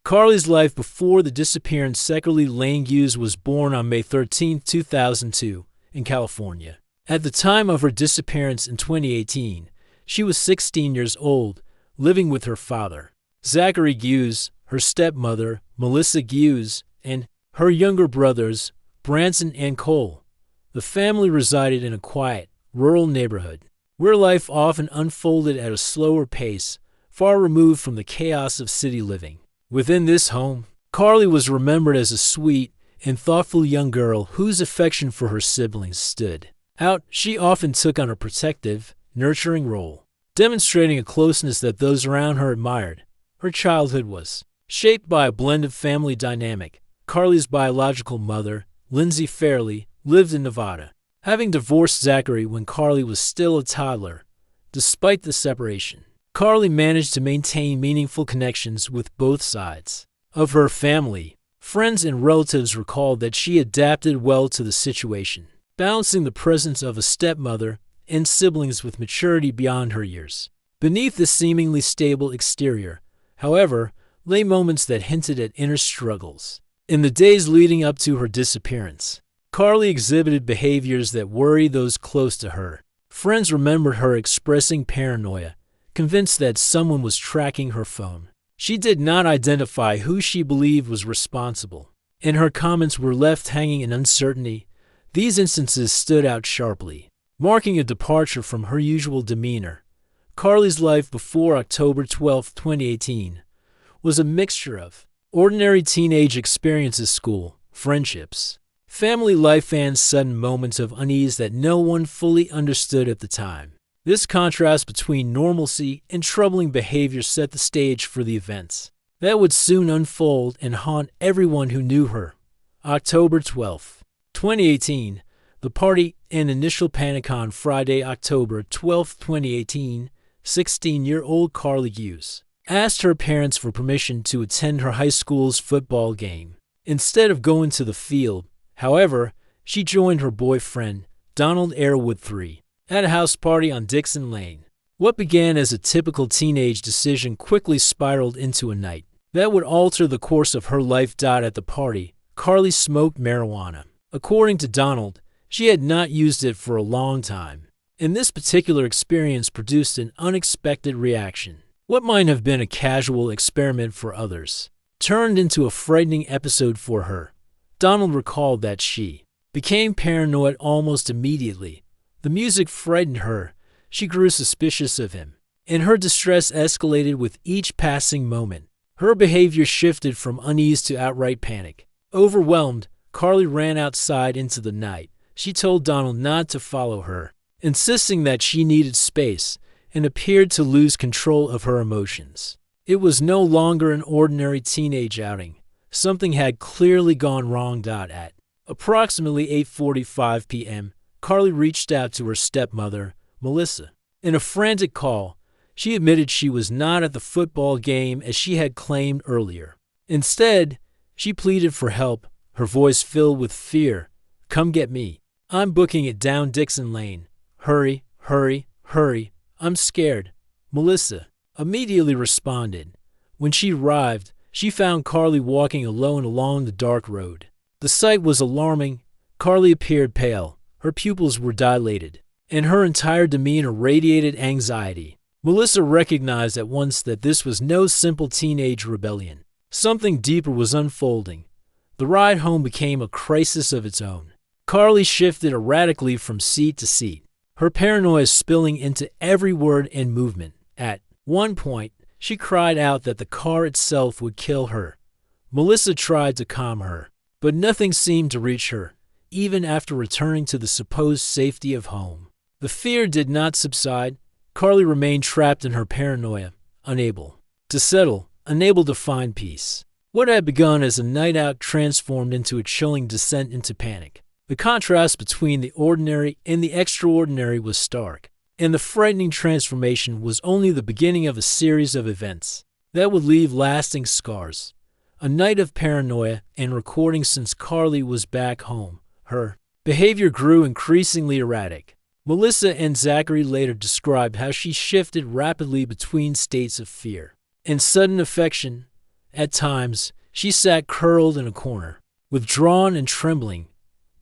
Karlie's life before the disappearance. Karlie Gusé was born on May 13, 2002, in California. At the time of her disappearance in 2018, she was 16 years old, living with her father, Zachary Gusé, her stepmother, Melissa Gusé, and her younger brothers, Branson and Cole. The family resided in a quiet, rural neighborhood, where life often unfolded at a slower pace, far removed from the chaos of city living. Within this home, Karlie was remembered as a sweet and thoughtful young girl whose affection for her siblings stood out. She often took on a protective, nurturing role, demonstrating a closeness that those around her admired. Her childhood was shaped by a blend of family dynamic. Karlie's biological mother, Lindsay Fairley, lived in Nevada, having divorced Zachary when Karlie was still a toddler. Despite the separation, Karlie managed to maintain meaningful connections with both sides of her family. Friends and relatives recalled that she adapted well to the situation, balancing the presence of a stepmother and siblings with maturity beyond her years. Beneath the seemingly stable exterior, however, lay moments that hinted at inner struggles. In the days leading up to her disappearance, Karlie exhibited behaviors that worried those close to her. Friends remembered her expressing paranoia, convinced that someone was tracking her phone. She did not identify who she believed was responsible, and her comments were left hanging in uncertainty. These instances stood out sharply, marking a departure from her usual demeanor. Karlie's life before October 12, 2018, was a mixture of ordinary teenage experiences, school, friendships, family life, and sudden moments of unease that no one fully understood at the time. This contrast between normalcy and troubling behavior set the stage for the events that would soon unfold and haunt everyone who knew her. October 12, 2018, the party and initial panic. On Friday, October 12, 2018, 16-year-old Karlie Gusé asked her parents for permission to attend her high school's football game. Instead of going to the field, however, she joined her boyfriend, Donald Airwood III, at a house party on Dixon Lane. What began as a typical teenage decision quickly spiraled into a night that would alter the course of her life. At the party, Karlie smoked marijuana. According to Donald, she had not used it for a long time, and this particular experience produced an unexpected reaction. What might have been a casual experiment for others turned into a frightening episode for her. Donald recalled that she became paranoid almost immediately. The music frightened her. She grew suspicious of him, and her distress escalated with each passing moment. Her behavior shifted from unease to outright panic. Overwhelmed, Karlie ran outside into the night. She told Donald not to follow her, insisting that she needed space, and appeared to lose control of her emotions. It was no longer an ordinary teenage outing. Something had clearly gone wrong. At approximately 8:45 p.m., Karlie reached out to her stepmother, Melissa. In a frantic call, she admitted she was not at the football game as she had claimed earlier. Instead, she pleaded for help, her voice filled with fear. "Come get me. I'm booking it down Dixon Lane. Hurry, hurry, hurry. I'm scared." Melissa immediately responded. When she arrived, she found Karlie walking alone along the dark road. The sight was alarming. Karlie appeared pale. Her pupils were dilated, and her entire demeanor radiated anxiety. Melissa recognized at once that this was no simple teenage rebellion. Something deeper was unfolding. The ride home became a crisis of its own. Karlie shifted erratically from seat to seat, her paranoia spilling into every word and movement. At one point, she cried out that the car itself would kill her. Melissa tried to calm her, but nothing seemed to reach her, even after returning to the supposed safety of home. The fear did not subside. Karlie remained trapped in her paranoia, unable to settle, unable to find peace. What had begun as a night out transformed into a chilling descent into panic. The contrast between the ordinary and the extraordinary was stark, and the frightening transformation was only the beginning of a series of events that would leave lasting scars. A night of paranoia and recording. Since Karlie was back home, her behavior grew increasingly erratic. Melissa and Zachary later described how she shifted rapidly between states of fear and sudden affection, At times, she sat curled in a corner, withdrawn and trembling.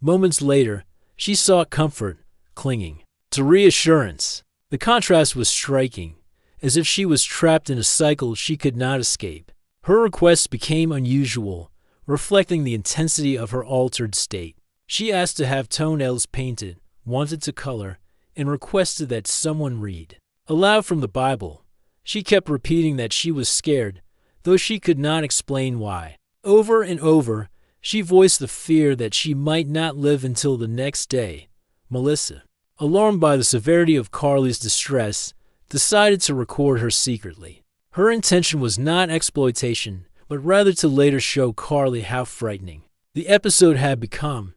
Moments later, she sought comfort, clinging to reassurance. The contrast was striking, as if she was trapped in a cycle she could not escape. Her requests became unusual, reflecting the intensity of her altered state. She asked to have toenails painted, wanted to color, and requested that someone read aloud from the Bible. She kept repeating that she was scared, though she could not explain why. Over and over, she voiced the fear that she might not live until the next day. Melissa, alarmed by the severity of Karlie's distress, decided to record her secretly. Her intention was not exploitation, but rather to later show Karlie how frightening the episode had become.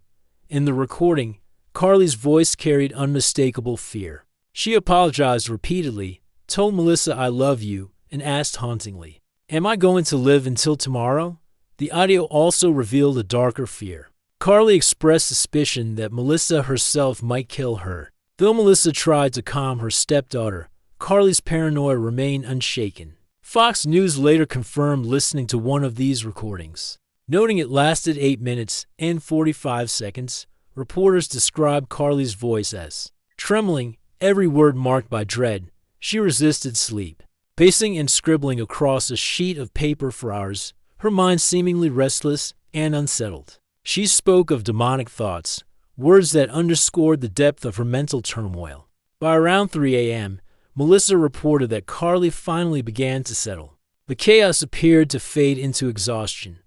In the recording, Karlie's voice carried unmistakable fear. She apologized repeatedly, told Melissa I love you, and asked hauntingly, "Am I going to live until tomorrow?" The audio also revealed a darker fear. Karlie expressed suspicion that Melissa herself might kill her. Though Melissa tried to calm her stepdaughter, Karlie's paranoia remained unshaken. Fox News later confirmed listening to one of these recordings. Noting it lasted 8 minutes and 45 seconds, reporters described Karlie's voice as trembling, every word marked by dread. She resisted sleep, pacing and scribbling across a sheet of paper for hours, her mind seemingly restless and unsettled. She spoke of demonic thoughts, words that underscored the depth of her mental turmoil. By around 3 a.m., Melissa reported that Karlie finally began to settle. The chaos appeared to fade into exhaustion.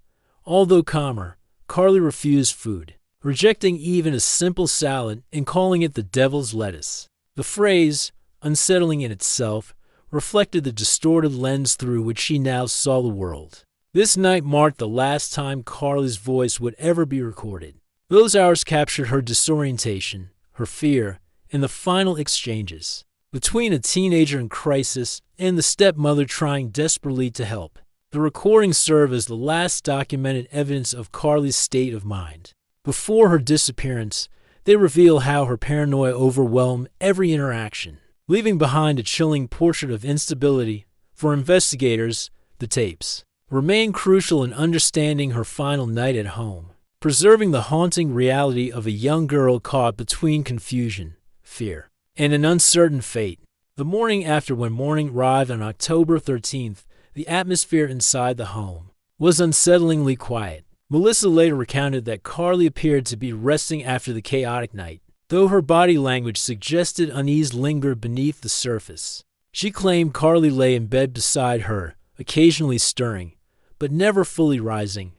Although calmer, Karlie refused food, rejecting even a simple salad and calling it the devil's lettuce. The phrase, unsettling in itself, reflected the distorted lens through which she now saw the world. This night marked the last time Karlie's voice would ever be recorded. Those hours captured her disorientation, her fear, and the final exchanges between a teenager in crisis and the stepmother trying desperately to help. The recordings serve as the last documented evidence of Karlie's state of mind. Before her disappearance, they reveal how her paranoia overwhelmed every interaction, leaving behind a chilling portrait of instability. For investigators, the tapes remain crucial in understanding her final night at home, preserving the haunting reality of a young girl caught between confusion, fear, and an uncertain fate. The morning after, when morning arrived on October 13th, the atmosphere inside the home was unsettlingly quiet. Melissa later recounted that Karlie appeared to be resting after the chaotic night, though her body language suggested unease lingered beneath the surface. She claimed Karlie lay in bed beside her, occasionally stirring, but never fully rising.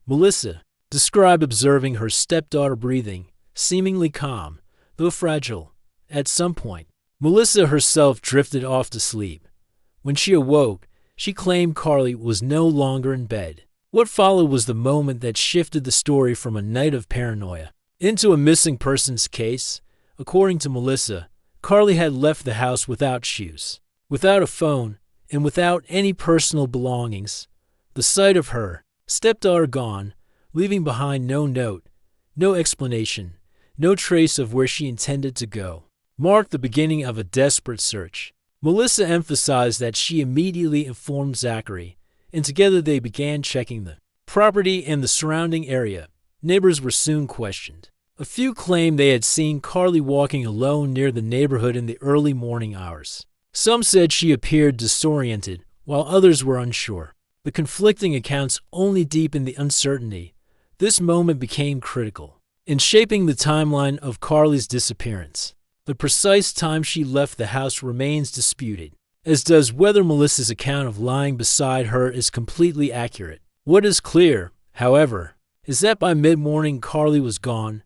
Melissa described observing her stepdaughter breathing, seemingly calm, though fragile. At some point, Melissa herself drifted off to sleep. When she awoke, she claimed Karlie was no longer in bed. What followed was the moment that shifted the story from a night of paranoia into a missing persons case. According to Melissa, Karlie had left the house without shoes, without a phone, and without any personal belongings. The sight of her stepdaughter gone, leaving behind no note, no explanation, no trace of where she intended to go, marked the beginning of a desperate search. Melissa emphasized that she immediately informed Zachary, and together they began checking the property and the surrounding area. Neighbors were soon questioned. A few claimed they had seen Karlie walking alone near the neighborhood in the early morning hours. Some said she appeared disoriented, while others were unsure. The conflicting accounts only deepened the uncertainty. This moment became critical in shaping the timeline of Karlie's disappearance. The precise time she left the house remains disputed, as does whether Melissa's account of lying beside her is completely accurate. What is clear, however, is that by mid-morning Karlie was gone.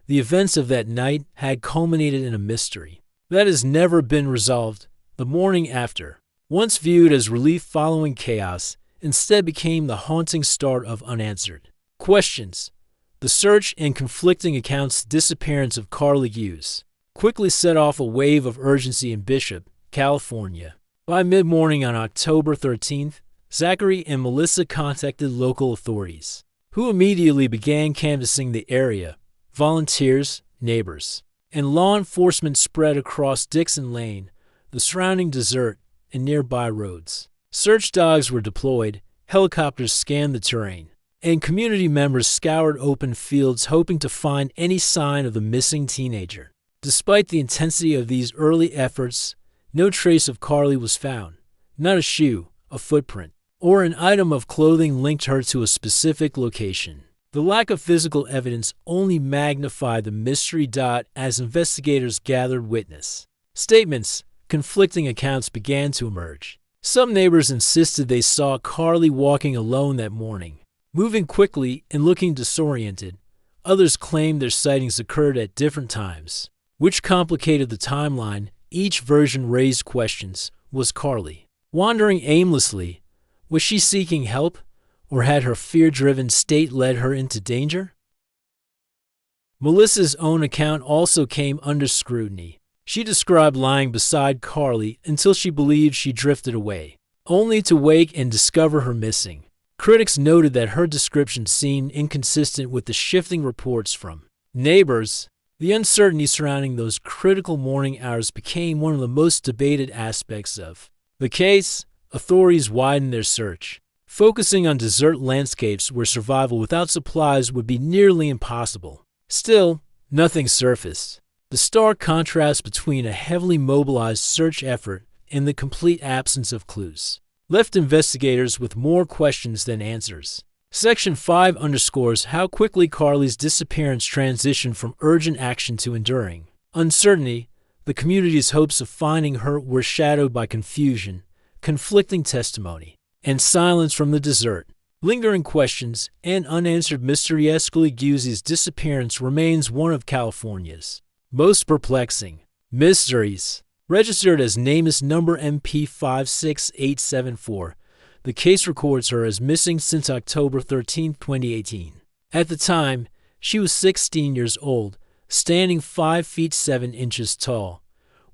The events of that night had culminated in a mystery that has never been resolved. The morning after, once viewed as relief following chaos, instead became the haunting start of unanswered questions. The search and conflicting accounts disappearance of Karlie Gusé quickly set off a wave of urgency in Bishop, California. By mid-morning on October 13th, Zachary and Melissa contacted local authorities, who immediately began canvassing the area. Volunteers, neighbors, and law enforcement spread across Dixon Lane, the surrounding desert, and nearby roads. Search dogs were deployed, helicopters scanned the terrain, and community members scoured open fields hoping to find any sign of the missing teenager. Despite the intensity of these early efforts, no trace of Karlie was found. Not a shoe, a footprint, or an item of clothing linked her to a specific location. The lack of physical evidence only magnified the mystery. As investigators gathered witness statements, conflicting accounts began to emerge. Some neighbors insisted they saw Karlie walking alone that morning, moving quickly and looking disoriented. Others claimed their sightings occurred at different times, which complicated the timeline. Each version raised questions. Was Karlie wandering aimlessly? Was she seeking help? Or had her fear-driven state led her into danger? Melissa's own account also came under scrutiny. She described lying beside Karlie until she believed she drifted away, only to wake and discover her missing. Critics noted that her description seemed inconsistent with the shifting reports from neighbors. The uncertainty surrounding those critical morning hours became one of the most debated aspects of the case. Authorities widened their search, focusing on desert landscapes where survival without supplies would be nearly impossible. Still, nothing surfaced. The stark contrast between a heavily mobilized search effort and the complete absence of clues left investigators with more questions than answers. Section 5 underscores how quickly Karlie's disappearance transitioned from urgent action to enduring uncertainty. The community's hopes of finding her were shadowed by confusion, conflicting testimony, and silence from the desert. Lingering questions and unanswered mysteries. Karlie Gusé's disappearance remains one of California's most perplexing mysteries. Registered as NamUs number MP56874, the case records her as missing since October 13, 2018. At the time, she was 16 years old, standing 5 feet 7 inches tall,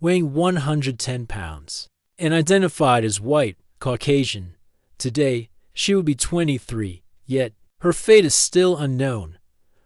weighing 110 pounds, and identified as white, Caucasian. Today, she would be 23, yet her fate is still unknown.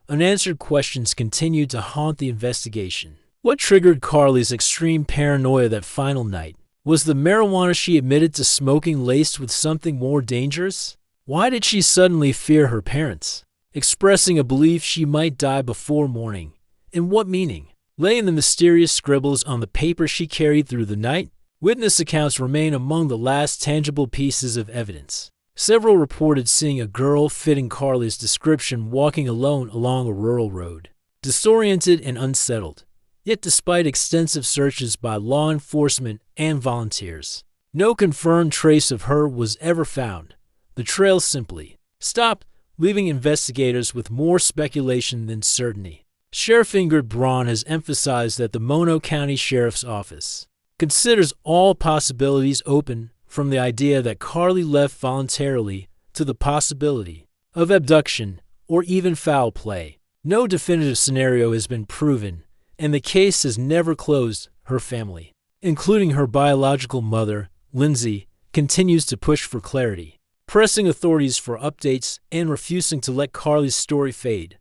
Unanswered questions continue to haunt the investigation. What triggered Karlie's extreme paranoia that final night? Was the marijuana she admitted to smoking laced with something more dangerous? Why did she suddenly fear her parents, expressing a belief she might die before morning? In what meaning lay in the mysterious scribbles on the paper she carried through the night? Witness accounts remain among the last tangible pieces of evidence. Several reported seeing a girl fitting Karlie's description walking alone along a rural road, disoriented and unsettled. Yet despite extensive searches by law enforcement and volunteers, no confirmed trace of her was ever found. The trail simply stopped, leaving investigators with more speculation than certainty. Sheriff Ingrid Braun has emphasized that the Mono County Sheriff's Office considers all possibilities open, from the idea that Karlie left voluntarily to the possibility of abduction or even foul play. No definitive scenario has been proven, and the case has never closed. Her family, including her biological mother, Lindsay, continues to push for clarity, pressing authorities for updates and refusing to let Karlie's story fade.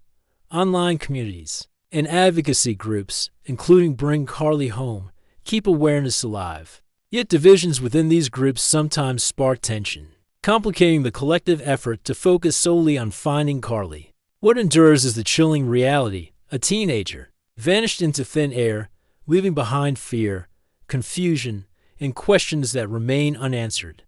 Online communities and advocacy groups, including Bring Karlie Home, keep awareness alive. Yet divisions within these groups sometimes spark tension, complicating the collective effort to focus solely on finding Karlie. What endures is the chilling reality: a teenager vanished into thin air, leaving behind fear, confusion, and questions that remain unanswered.